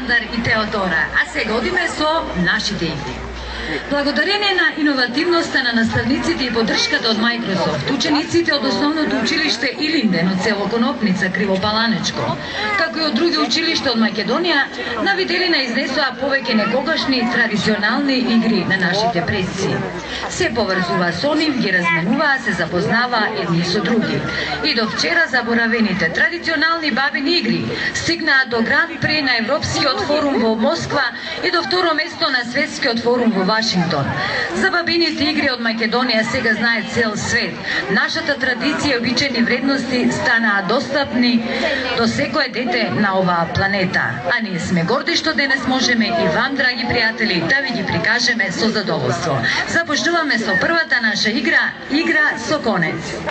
Александар и Теодора, а сега одиме со нашите игри. Благодарение на иновативноста на наставниците и поддршката од Microsoft, учениците од основното училиште Илинден од село Конопница, Кривопаланечко, како и од други училишта од Македонија, на виделина изнесоа повеќе некогашни традиционални игри на нашите предци. Се поврзува со нив, ги разменуваа, се запознаваа едни со други. И до вчера заборавените традиционални бабини игри стигнаа до Гранд При на Европскиот форум во Москва и до второ место на Светскиот форум во Вашингтон. За бабините игри од Македонија сега знае цел свет. Нашата традиција и обичајни вредности станаа достапни до секое дете на оваа планета. А ние сме горди што денес можеме и вам, драги пријатели, да ви ги прикажеме со задоволство. Започнуваме со првата наша игра со конец.